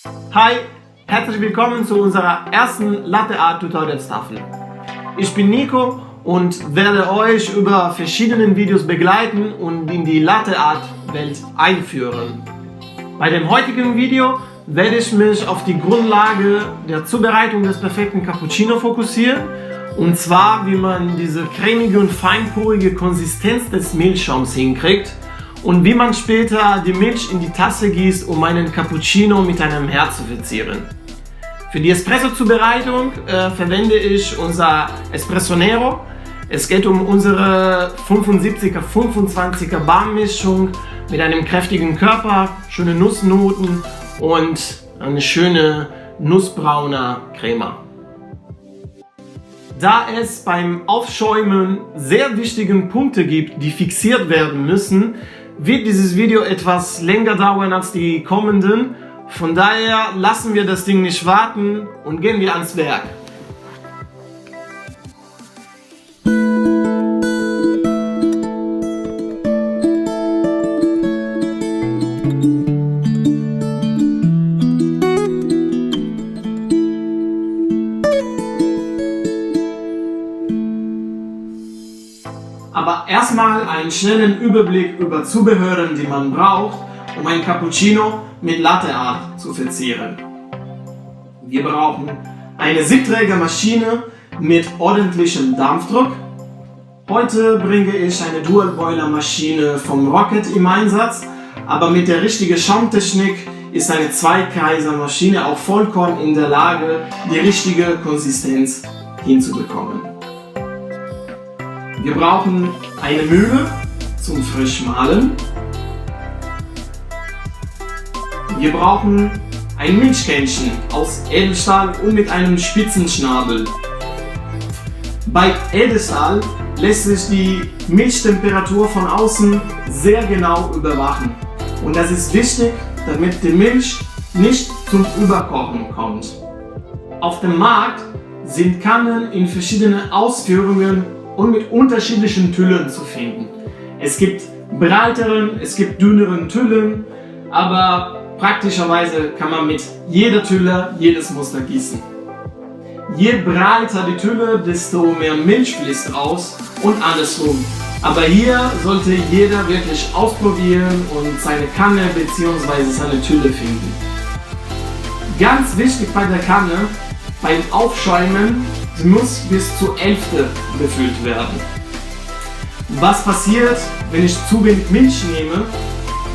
Hi, herzlich willkommen zu unserer ersten Latte Art Tutorials-Tafel. Ich bin Nico und werde euch über verschiedene Videos begleiten und in die Latte Art Welt einführen. Bei dem heutigen Video werde ich mich auf die Grundlage der Zubereitung des perfekten Cappuccino fokussieren, und zwar wie man diese cremige und feinporige Konsistenz des Milchschaums hinkriegt und wie man später die Milch in die Tasse gießt, um einen Cappuccino mit einem Herz zu verzieren. Für die Espresso-Zubereitung verwende ich unser Espresso Nero. Es geht um unsere 75er-25er Barmischung mit einem kräftigen Körper, schöne Nussnoten und eine schöne nussbraune Crema. Da es beim Aufschäumen sehr wichtige Punkte gibt, die fixiert werden müssen, wird dieses Video etwas länger dauern als die kommenden. Von daher lassen wir das Ding nicht warten und gehen wir ans Werk. Aber erstmal einen schnellen Überblick über Zubehör, die man braucht, um ein Cappuccino mit Latte Art zu verzieren. Wir brauchen eine Siebträgermaschine mit ordentlichem Dampfdruck. Heute bringe ich eine Dual-Boiler-Maschine vom Rocket im Einsatz, aber mit der richtigen Schaumtechnik ist eine Zweikaisermaschine auch vollkommen in der Lage, die richtige Konsistenz hinzubekommen. Wir brauchen eine Mühle zum Frischmahlen. Wir brauchen ein Milchkännchen aus Edelstahl und mit einem spitzen Schnabel. Bei Edelstahl lässt sich die Milchtemperatur von außen sehr genau überwachen. Und das ist wichtig, damit die Milch nicht zum Überkochen kommt. Auf dem Markt sind Kannen in verschiedenen Ausführungen und mit unterschiedlichen Tüllen zu finden. Es gibt breiteren, es gibt dünneren Tüllen, aber praktischerweise kann man mit jeder Tülle jedes Muster gießen. Je breiter die Tülle, desto mehr Milch fließt raus und andersrum. Aber hier sollte jeder wirklich ausprobieren und seine Kanne bzw. seine Tülle finden. Ganz wichtig bei der Kanne, beim Aufschäumen, sie muss bis zur Hälfte befüllt werden. Was passiert, wenn ich zu wenig Milch nehme?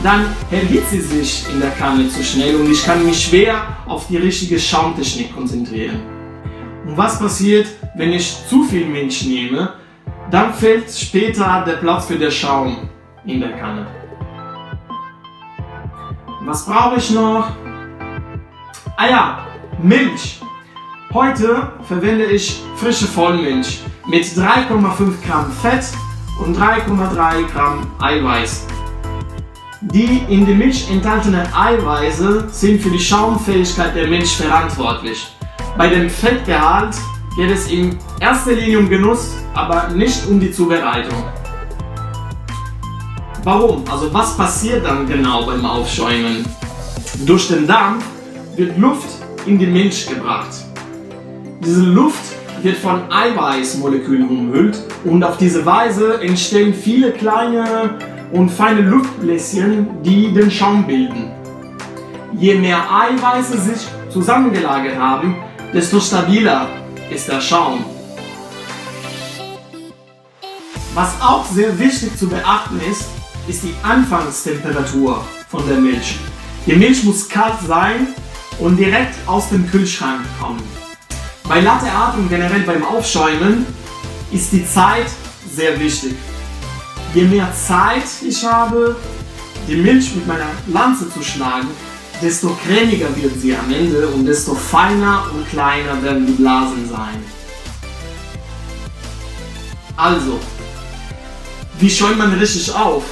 Dann erhitzt sie sich in der Kanne zu schnell und ich kann mich schwer auf die richtige Schaumtechnik konzentrieren. Und was passiert, wenn ich zu viel Milch nehme? Dann fehlt später der Platz für den Schaum in der Kanne. Was brauche ich noch? Ah ja, Milch. Heute verwende ich frische Vollmilch mit 3,5 Gramm Fett und 3,3 Gramm Eiweiß. Die in der Milch enthaltenen Eiweiße sind für die Schaumfähigkeit der Milch verantwortlich. Bei dem Fettgehalt geht es in erster Linie um Genuss, aber nicht um die Zubereitung. Warum? Also was passiert dann genau beim Aufschäumen? Durch den Dampf wird Luft in die Milch gebracht. Diese Luft wird von Eiweißmolekülen umhüllt und auf diese Weise entstehen viele kleine und feine Luftbläschen, die den Schaum bilden. Je mehr Eiweiße sich zusammengelagert haben, desto stabiler ist der Schaum. Was auch sehr wichtig zu beachten ist die Anfangstemperatur von der Milch. Die Milch muss kalt sein und direkt aus dem Kühlschrank kommen. Bei Latte Art und generell beim Aufschäumen ist die Zeit sehr wichtig. Je mehr Zeit ich habe, die Milch mit meiner Lanze zu schlagen, desto cremiger wird sie am Ende und desto feiner und kleiner werden die Blasen sein. Also, wie schäumt man richtig auf?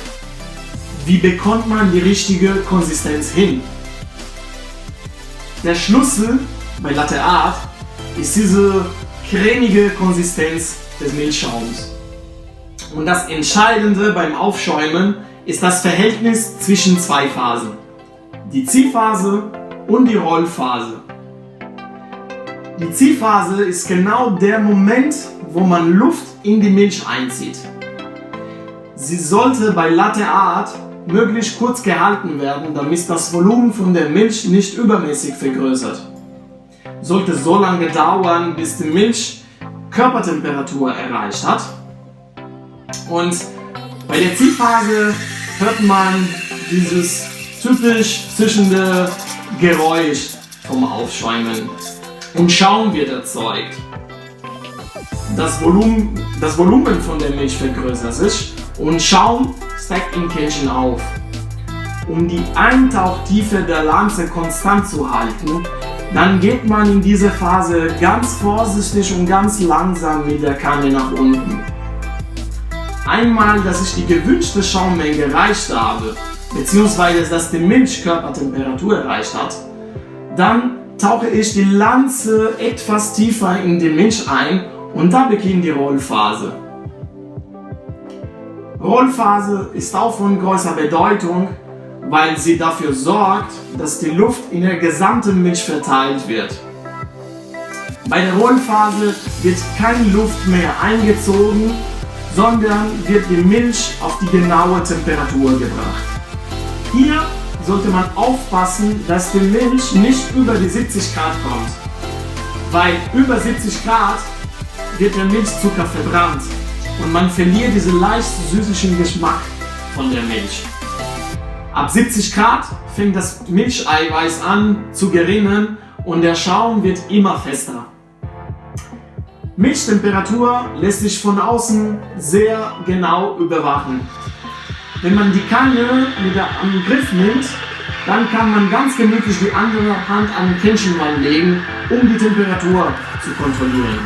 Wie bekommt man die richtige Konsistenz hin? Der Schlüssel bei Latte Art ist diese cremige Konsistenz des Milchschaums. Und das Entscheidende beim Aufschäumen ist das Verhältnis zwischen zwei Phasen. Die Ziehphase und die Rollphase. Die Ziehphase ist genau der Moment, wo man Luft in die Milch einzieht. Sie sollte bei Latte Art möglichst kurz gehalten werden, damit das Volumen von der Milch nicht übermäßig vergrößert. Sollte so lange dauern, bis die Milch Körpertemperatur erreicht hat. Und bei der Ziehphase hört man dieses typisch zischende Geräusch vom Aufschäumen. Und Schaum wird erzeugt. Das Volumen von der Milch vergrößert sich und Schaum steigt im Kännchen auf. Um die Eintauchtiefe der Lanze konstant zu halten, dann geht man in dieser Phase ganz vorsichtig und ganz langsam mit der Kanne nach unten. Einmal, dass ich die gewünschte Schaummenge erreicht habe, beziehungsweise dass die Milch Körpertemperatur erreicht hat, dann tauche ich die Lanze etwas tiefer in die Milch ein und da beginnt die Rollphase. Rollphase ist auch von großer Bedeutung, weil sie dafür sorgt, dass die Luft in der gesamten Milch verteilt wird. Bei der Rollphase wird keine Luft mehr eingezogen, sondern wird die Milch auf die genaue Temperatur gebracht. Hier sollte man aufpassen, dass die Milch nicht über die 70 Grad kommt, weil über 70 Grad wird der Milchzucker verbrannt und man verliert diesen leicht süßlichen Geschmack von der Milch. Ab 70 Grad fängt das Milcheiweiß an zu gerinnen und der Schaum wird immer fester. Milchtemperatur lässt sich von außen sehr genau überwachen. Wenn man die Kanne wieder am Griff nimmt, dann kann man ganz gemütlich die andere Hand an den Kännchen legen, um die Temperatur zu kontrollieren.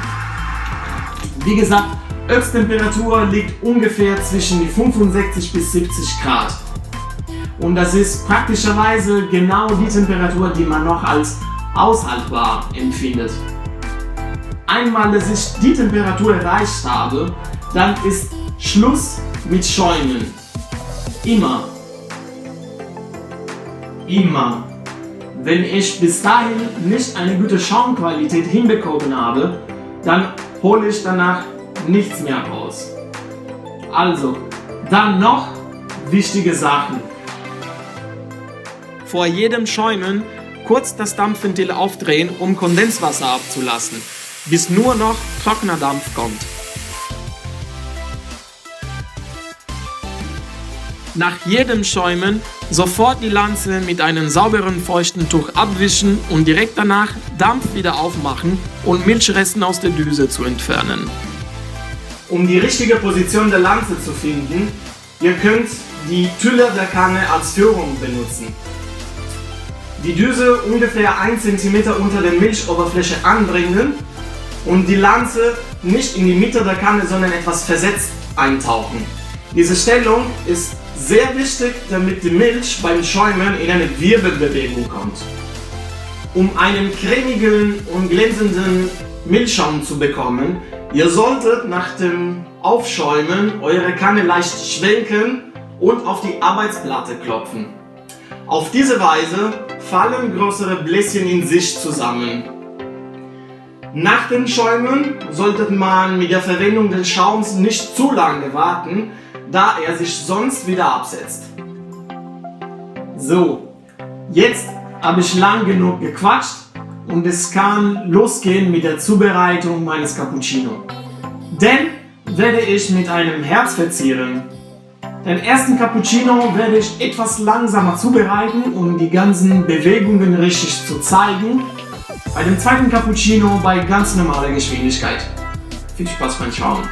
Wie gesagt, Höchsttemperatur liegt ungefähr zwischen die 65 bis 70 Grad. Und das ist praktischerweise genau die Temperatur, die man noch als aushaltbar empfindet. Einmal, dass ich die Temperatur erreicht habe, dann ist Schluss mit Schäumen. Immer. Wenn ich bis dahin nicht eine gute Schaumqualität hinbekommen habe, dann hole ich danach nichts mehr raus. Also, dann noch wichtige Sachen. Vor jedem Schäumen kurz das Dampfventil aufdrehen, um Kondenswasser abzulassen, bis nur noch trockener Dampf kommt. Nach jedem Schäumen sofort die Lanze mit einem sauberen feuchten Tuch abwischen und direkt danach Dampf wieder aufmachen und Milchresten aus der Düse zu entfernen. Um die richtige Position der Lanze zu finden, ihr könnt die Tülle der Kanne als Führung benutzen. Die Düse ungefähr 1 cm unter der Milchoberfläche anbringen und die Lanze nicht in die Mitte der Kanne, sondern etwas versetzt eintauchen. Diese Stellung ist sehr wichtig, damit die Milch beim Schäumen in eine Wirbelbewegung kommt. Um einen cremigen und glänzenden Milchschaum zu bekommen, ihr solltet nach dem Aufschäumen eure Kanne leicht schwenken und auf die Arbeitsplatte klopfen. Auf diese Weise fallen größere Bläschen in sich zusammen. Nach dem Schäumen sollte man mit der Verwendung des Schaums nicht zu lange warten, da er sich sonst wieder absetzt. So, jetzt habe ich lang genug gequatscht und es kann losgehen mit der Zubereitung meines Cappuccino. Den werde ich mit einem Herz verzieren. Den ersten Cappuccino werde ich etwas langsamer zubereiten, um die ganzen Bewegungen richtig zu zeigen. Bei dem zweiten Cappuccino bei ganz normaler Geschwindigkeit. Viel Spaß beim Schauen.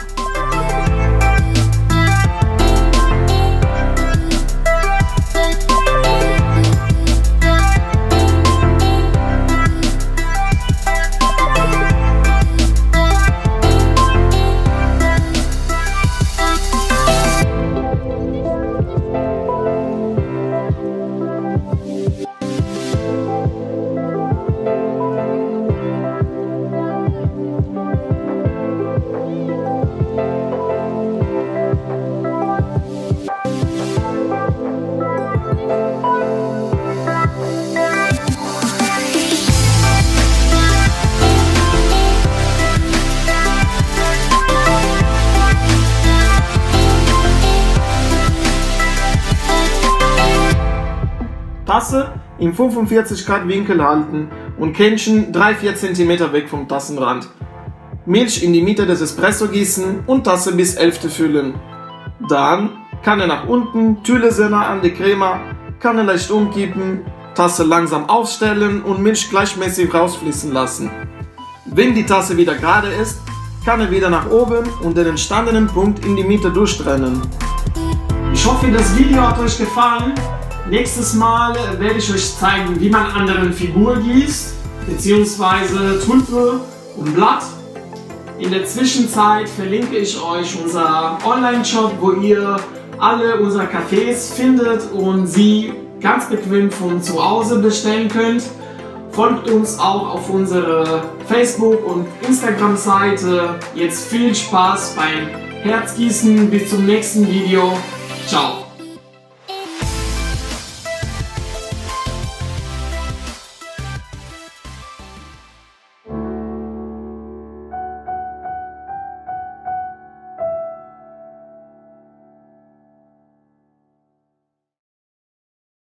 im 45 Grad Winkel halten und Kännchen 3-4 cm weg vom Tassenrand. Milch in die Mitte des Espresso gießen und Tasse bis Hälfte füllen. Dann Kanne nach unten, Tülle sehr nah an die Crema, Kanne leicht umkippen, Tasse langsam aufstellen und Milch gleichmäßig rausfließen lassen. Wenn die Tasse wieder gerade ist, Kanne wieder nach oben und den entstandenen Punkt in die Mitte durchtrennen. Ich hoffe, das Video hat euch gefallen. Nächstes Mal werde ich euch zeigen, wie man anderen Figur gießt, beziehungsweise Tulpe und Blatt. In der Zwischenzeit verlinke ich euch unser Online-Shop, wo ihr alle unsere Cafés findet und sie ganz bequem von zu Hause bestellen könnt. Folgt uns auch auf unserer Facebook- und Instagram-Seite. Jetzt viel Spaß beim Herzgießen. Bis zum nächsten Video. Ciao.